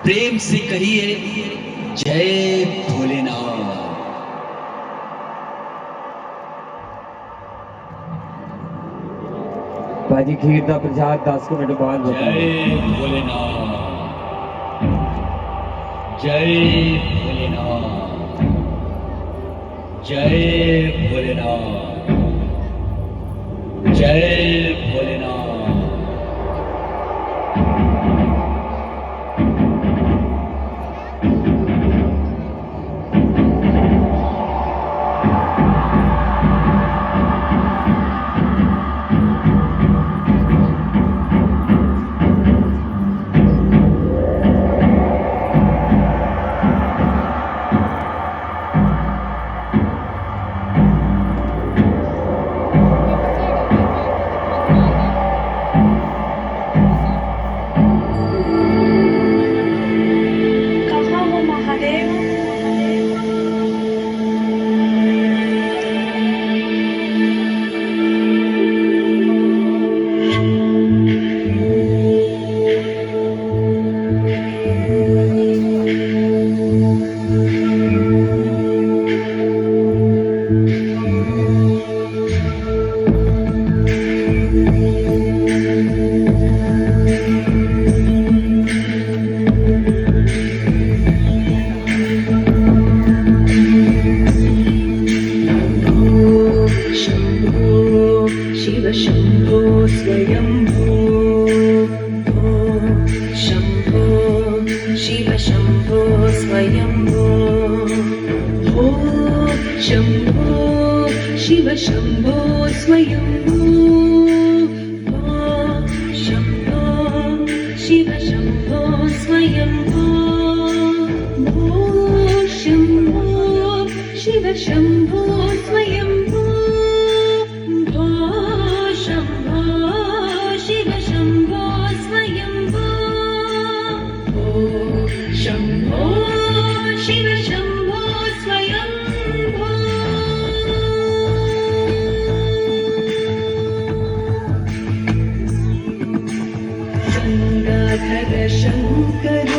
प्रेम से कहिए जय भोलेनाथ। भाजी खीर का प्रसाद 10 मिनट बाद जय भोलेनाथ, जय भोलेनाथ, जय भोलेनाथ, जय भोलेनाथ। शम्भो स्वयम्भो शम्भो शिव शम्भो स्वयम्भो शम्भो शिव शम्भो स्वयम्भो शम्भो शिव शम्भो स्वयम्भो शम्भो शिव शम्भो स्वयम्भो शम्भो शिव शम्भो स्वयम्भो गंगाधर शंकर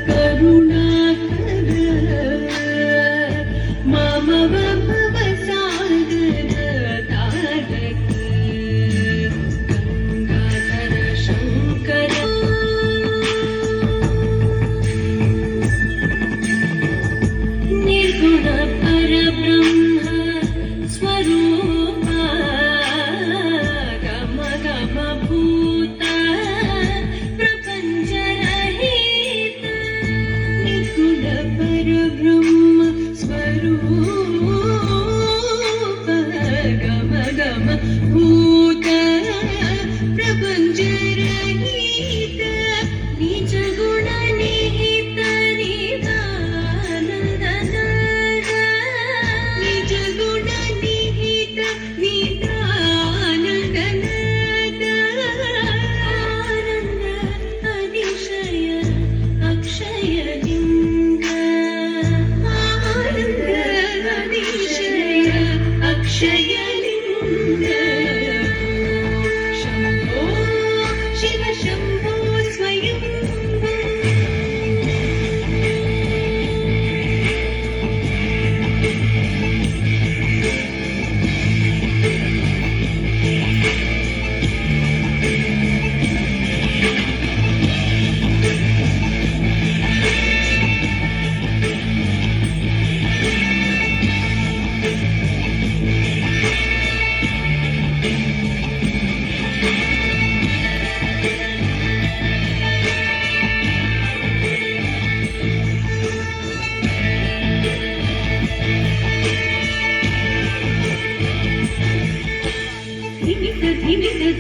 करुणाकर मामव भव सागर तारक गंगाधर शंकर निर्गुण परब्रह्म स्वरूप गम गम भूत प्रपंच रहित निर्गुण परब्रह्म स्वरूप गम गम भूत प्रपंच रहित निज गुण निहित निदानंद निज गुण निहित निदानंद आनंद अतिशय अक्षय लिंग आनंद अतिशय अक्षय लिंग शम्भो शिव शम्भो स्वयम्भो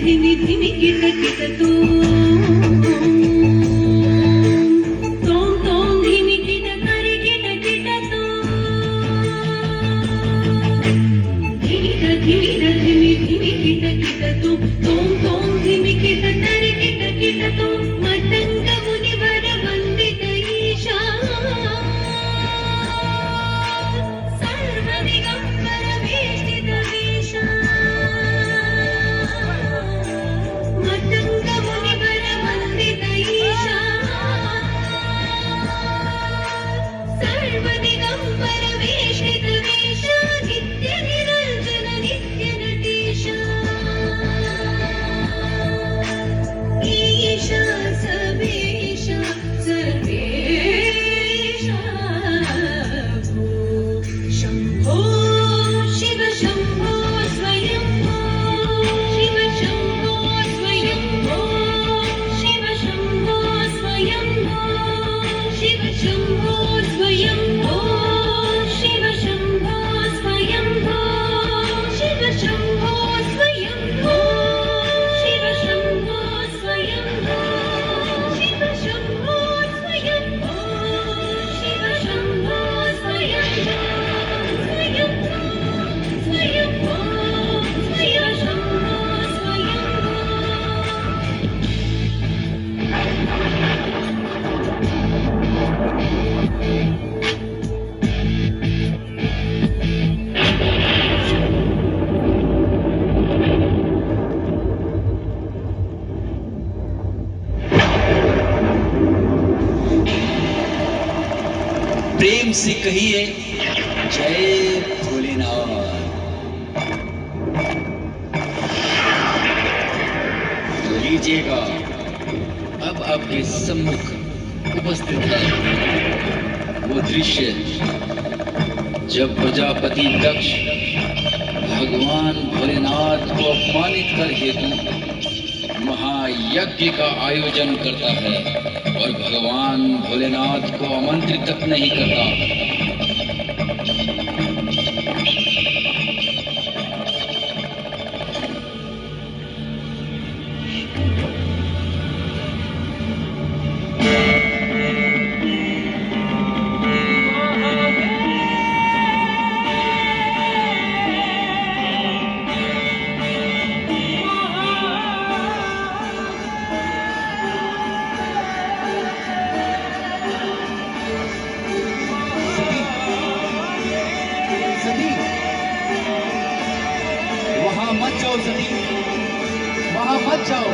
धिमि धिमि किट किट तोम तोम धिमि किट करे किट किट धिमि धिमि धिमि धिमि किट किट तोम तोम धिमि किट करे किट किट मतंग मुनिवर वंदित ईशा सर्व दिगंबर वेष्टित वेशा मतंग मुनिवर शिव शम्भो स्वयम्भो शिव शम्भो स्वयम्भो शिव शम्भो स्वयम्भो शिव शम्भो स्वयम्भो शिव शम्भो स्वयम्भो शिव शम्भो स्वयम्भो स्वयम्भो स्वयम्भो शिव शम्भो स्वयम्भो प्रेम से कहिए जय भोलेनाथ। लीजिएगा अब आपके सम्मुख उपस्थित है वो दृश्य जब प्रजापति दक्ष भगवान भोलेनाथ को अपमानित कर हेतु महायज्ञ का आयोजन करता है और भगवान भोलेनाथ को आमंत्रित तक नहीं करता। सती वहां मत जाओ, सती वहां मत जाओ।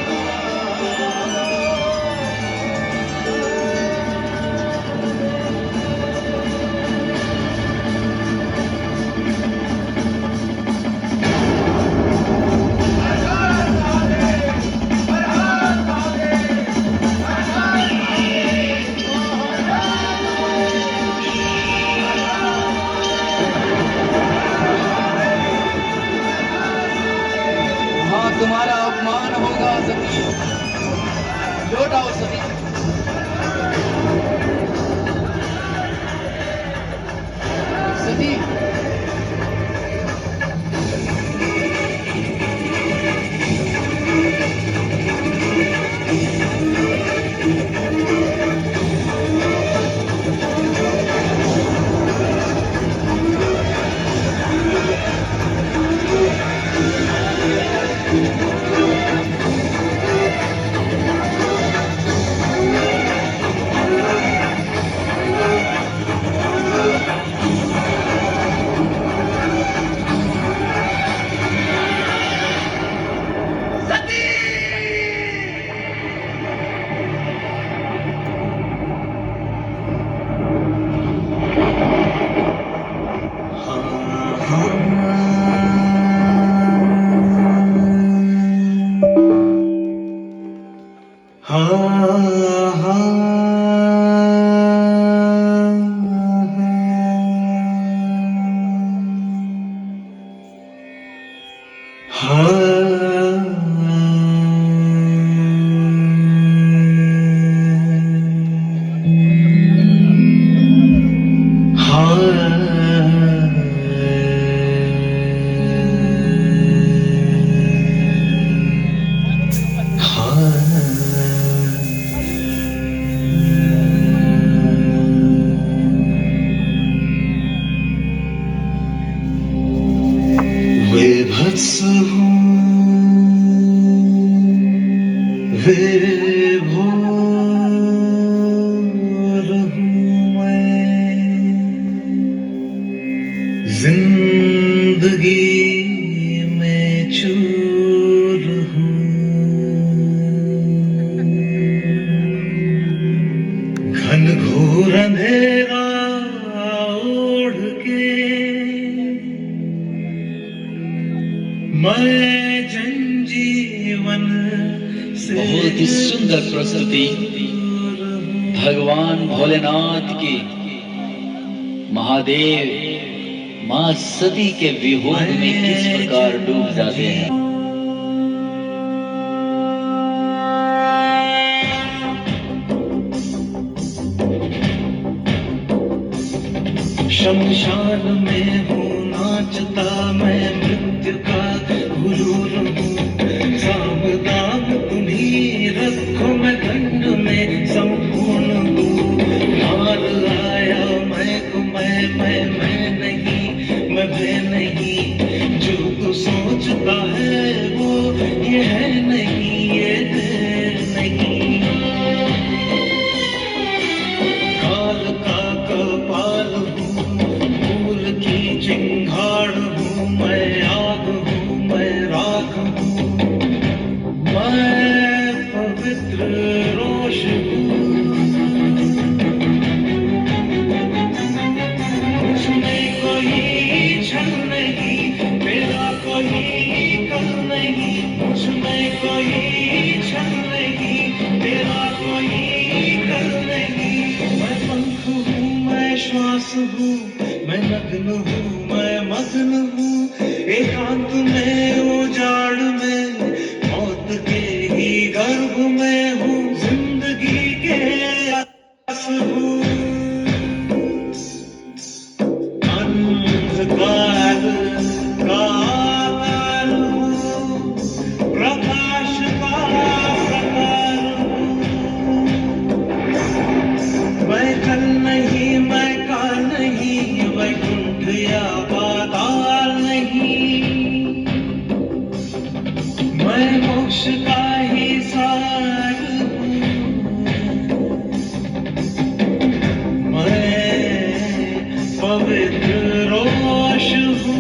वहां तुम्हारा अपमान होगा सती, लौट आओ सती। सती विभत्स हूँ विभोर हूँ मैं, जिंदगी में चूर हूँ, घन घोर अंधेरा ओढ़ के मैं जनजीवन से बहुत ही सुंदर प्रस्तुति भगवान भोलेनाथ की महादेव मां सती के वियोग में किस प्रकार डूब जाते हैं। शमशान में हूँ नाचता मैं मृत्यु का हुजूर हूँ साम दाम तुम्ही रखो मैं दंड में संपूर्ण हूँ मार आया मैं नहीं मैं नहीं जो तू सोचता है वो ये है नहीं ये है नहीं काल का कपाल हूँ फूल की चिंगाड़ हूँ मैं आग हूँ मैं राख हूँ मैं पवित्र रोष हूँ मुझमें कोई छल नहीं मेरा कोई कल नहीं मुझमें कोई छल नहीं मेरा कोई कल नहीं मैं पंख हूँ मैं श्वास हूँ मैं नग्न हूँ मैं मग्न हूँ एकांत में उजाड़ में मौत के ही गर्भ में हूँ जिंदगी के आस हूँ अंधकार का आकार हूँ प्रकाश का प्रकार हूँ मैं कल नहीं मैं काल नहीं वैकुंठ या पाताल नहीं मैं मोक्ष का ही सार हूँ मैं पवित्र रोष हूँ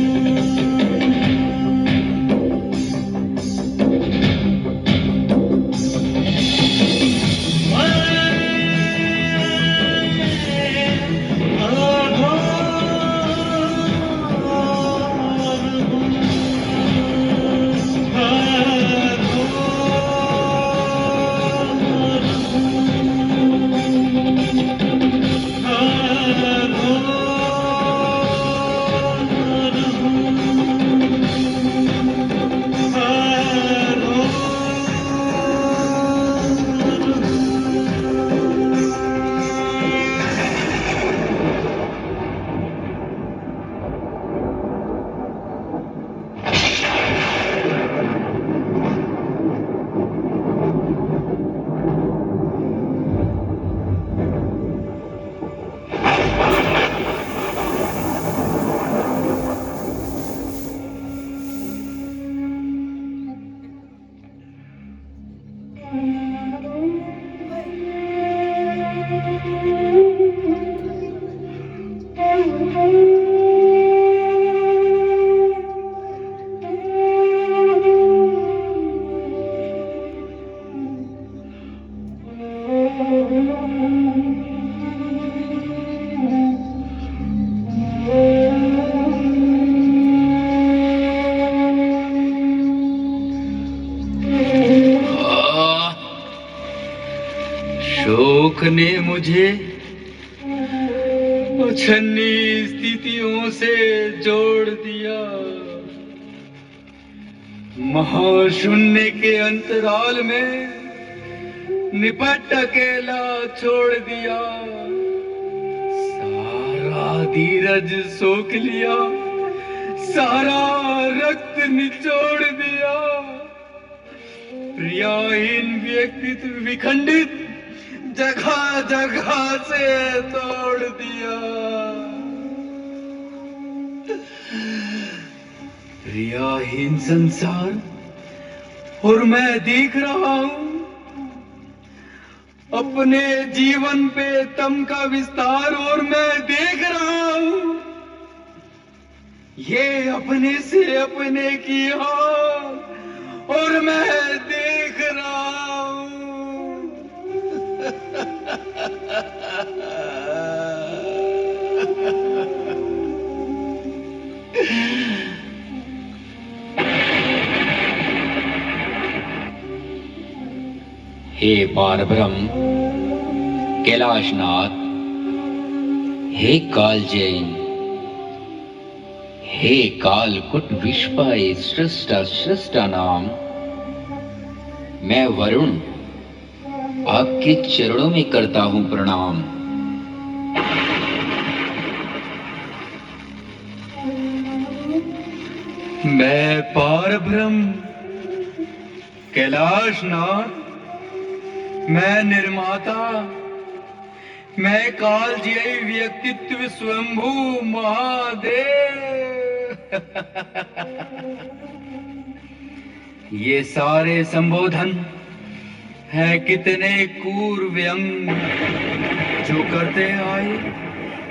शोक ने मुझे अछन्नी स्थितियों से जोड़ दिया महाशून्य के अंतराल में निपट अकेला छोड़ दिया सारा धीरज सोख लिया सारा रक्त निचोड़ दिया प्रियाहीन व्यक्तित्व विखंडित जगह जगह से तोड़ दिया प्रियाहीन संसार और मैं देख रहा हूं अपने जीवन पे तम का विस्तार और मैं देख रहा हूं ये अपने से अपने की हाल और मैं देख रहा हूं हे पारब्रह्म कैलाशनाथ, हे काल जैन, हे कालकुट विश्वाय सृष्टा सृष्टा नाम, मैं वरुण आपके चरणों में करता हूं प्रणाम। मैं पार ब्रह्म कैलाशनाथ, मैं निर्माता, मैं कालजयी व्यक्तित्व स्वयंभू महादेव। ये सारे संबोधन है कितने क्रूर व्यंग जो करते आए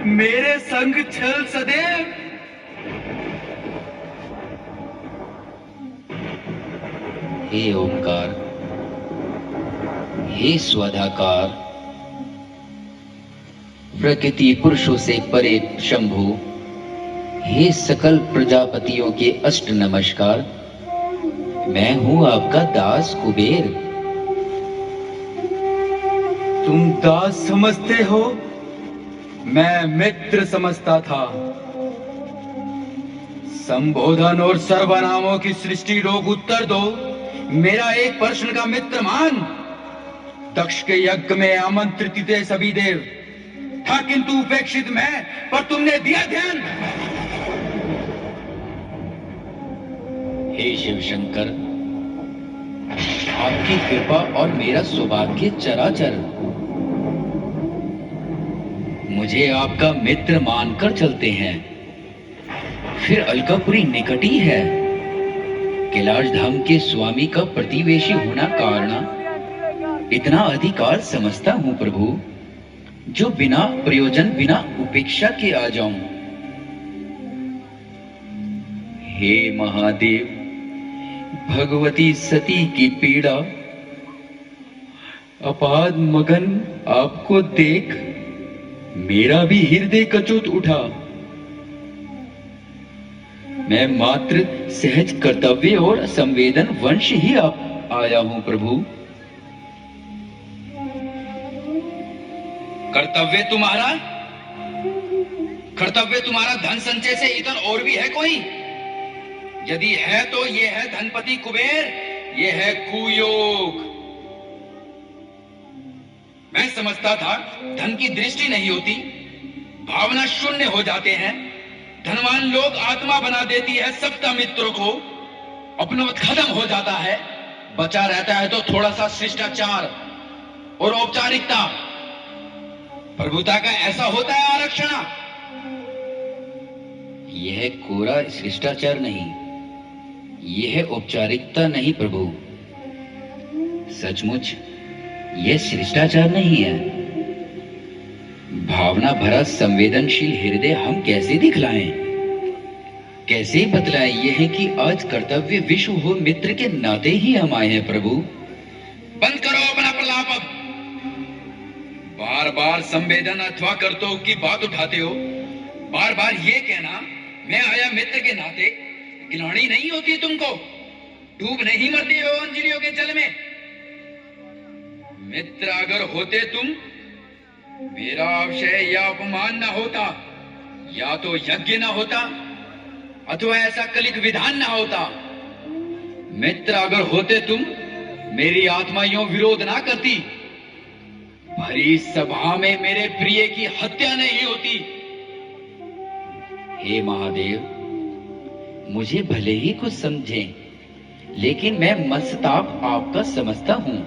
मेरे संग छल सदैव। हे ओंकार, हे स्वधाकार, प्रकृति पुरुषों से परे शंभु, हे सकल प्रजापतियों के अष्ट नमस्कार। मैं हूं आपका दास कुबेर। तुम दास समझते हो, मैं मित्र समझता था। संबोधन और सर्वनामों की सृष्टि लोग उत्तर दो, मेरा एक प्रश्न का मित्र मान। दक्ष के यज्ञ में आमंत्रित थे सभी देव, था किंतु उपेक्षित मैं, पर तुमने दिया ध्यान। हे शिव शंकर, आपकी कृपा और मेरा सौभाग्य चराचर। मुझे आपका मित्र मानकर चलते हैं, फिर अलकापुरी निकट ही है। कैलाश धाम के स्वामी का प्रतिवेशी होना कारण इतना अधिकार समझता हूं प्रभु, जो बिना प्रयोजन बिना उपेक्षा के आ जाऊं। हे महादेव, भगवती सती की पीड़ा अपाद मगन आपको देख मेरा भी हृदय कचोट उठा। मैं मात्र सहज कर्तव्य और संवेदन वंश ही आया हूं प्रभु। कर्तव्य तुम्हारा धन संचय से इतर और भी है कोई? यदि है तो ये है धनपति कुबेर, ये है कुयोग। मैं समझता था धन की दृष्टि नहीं होती, भावना शून्य हो जाते हैं। धनवान लोग आत्मा बना देती है सप्ता मित्रों को, अपनवत खत्म हो जाता है। बचा रहता है तो थोड़ा सा शिष्टाचार और औपचारिकता। प्रभुता का ऐसा होता है आरक्षण। यह कोरा शिष्टाचार नहीं, यह औपचारिकता नहीं प्रभु। सचमुच यह शिष्टाचार नहीं है। भावना भरा संवेदनशील हृदय हम कैसे दिखलाएं, कैसे बतलाएं? यह है कि आज कर्तव्य विश्व हो मित्र के नाते ही हम आए हैं प्रभु। बंद करो अपना प्रलाप अब। बार बार संवेदन अथवा कर्तव्य की बात उठाते हो। बार बार ये कहना मैं आया मित्र के नाते, गिलानी नहीं होती तुमको? डूब नहीं मरते हो अंजलियों के जल में? मित्र अगर होते तुम, मेरा अवशय या अपमान न होता, या तो यज्ञ न होता, अथवा ऐसा कलिक विधान न होता। मित्र अगर होते तुम, मेरी आत्मा यूं विरोध ना करती, भरी सभा में मेरे प्रिय की हत्या नहीं होती। हे महादेव, मुझे भले ही कुछ समझें, लेकिन मैं मनस्ताप आपका समझता हूं।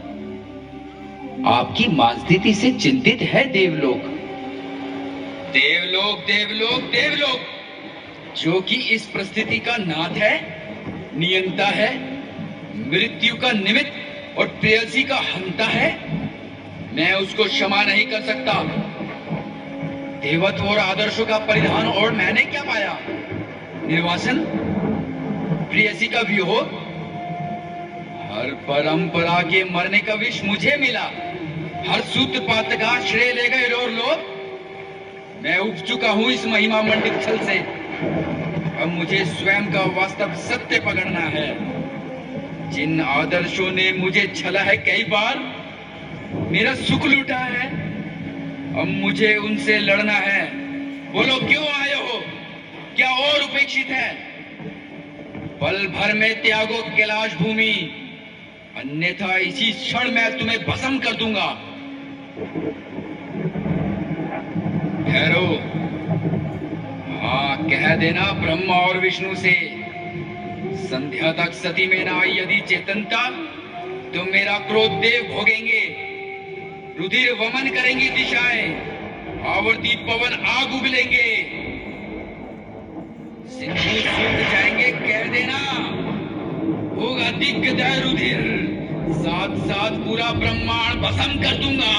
आपकी मानस्थिति से चिंतित है देवलोक। देवलोक देवलोक देवलोक, जो कि इस परिस्थिति का नाथ है, नियंता है, मृत्यु का निमित्त और प्रेयसी का हंता है, मैं उसको क्षमा नहीं कर सकता। देवत्व और आदर्शों का परिधान और मैंने क्या पाया? निर्वासन, प्रेयसी का वियोग, हर परंपरा के मरने का विष मुझे मिला। हर सूत्रपात का श्रेय ले गए और लोग। मैं उब चुका हूं इस महिमा मंडित छल से। अब मुझे स्वयं का वास्तव सत्य पकड़ना है। जिन आदर्शों ने मुझे छला है कई बार, मेरा सुख लूटा है, अब मुझे उनसे लड़ना है। बोलो क्यों आए हो? क्या और उपेक्षित है? पल भर में त्यागो कैलाश भूमि, अन्यथा इसी क्षण मैं तुम्हें भस्म कर दूंगा। ठहरो, हाँ कह देना ब्रह्मा और विष्णु से, संध्या तक सती में ना आई यदि चेतनता तो मेरा क्रोध देव भोगेंगे, रुधिर वमन करेंगी दिशाएं, आवर्ती पवन आग उगलेंगे, सिंधु सूख जाएंगे कह देना, होगा दिग्गजय रुधिर, साथ साथ पूरा ब्रह्मांड भस्म कर दूंगा।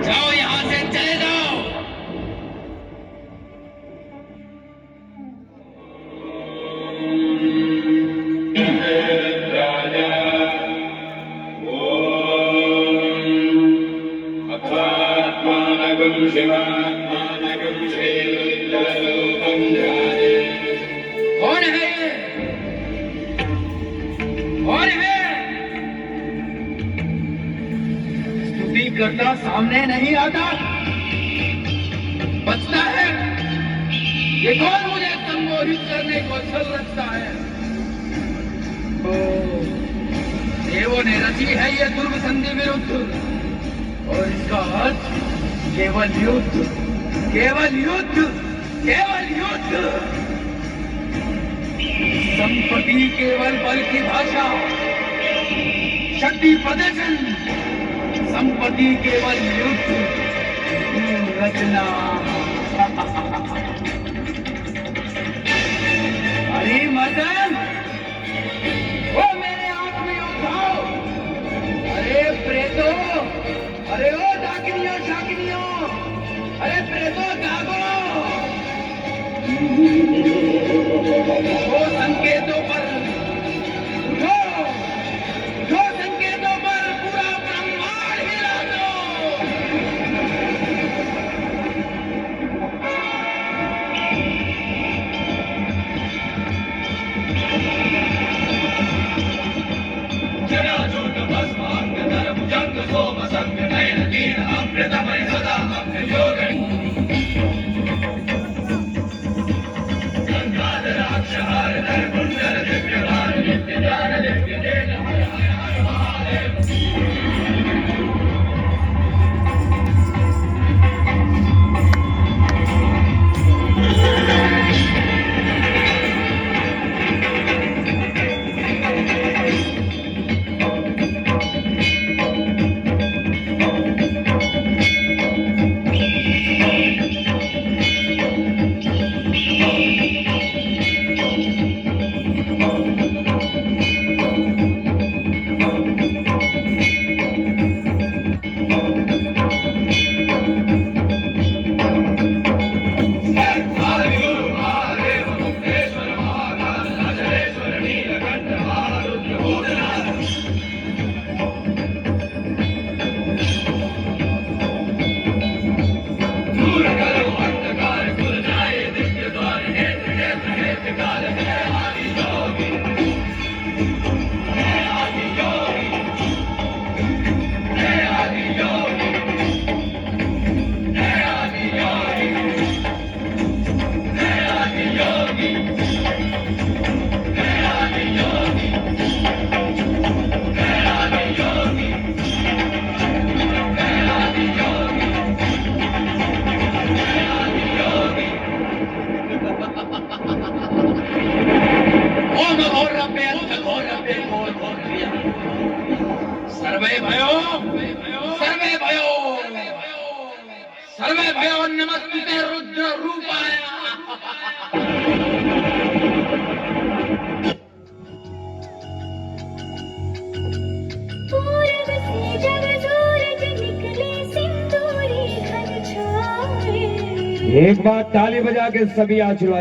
जाओ यहां से चले जाओ। कौन है ये? कौन है? स्तुति करता सामने नहीं आता, बचता है। ये कौन मुझे संबोधित करने को छल रखता है? देवों ने रची है ये दुर्ग संधि विरुद्ध, और इसका अर्थ केवल युद्ध, केवल युद्ध, केवल युद्ध। संपत्ति केवल बल की भाषा, शक्ति प्रदर्शन, संपत्ति केवल युद्ध रचना। अरे मदन, ओ मेरे आत्म योद्धाओ, अरे प्रेतो, अरे ओ डाकिनियों शाकिनियों, अरे प्रेतो जागो। उठो संकेतों पर, उठो, उठो संकेतों पर, पूरा ब्रह्मांड हिला दो। सर्वे भयो, सर्वे भयो, सर्वे भयो, नमस्ते रुद्र रूपाय। पूरब से जब सूरज निकले सिंदूरी घन छाए। एक बार ताली बजा के सभी आशीर्वाद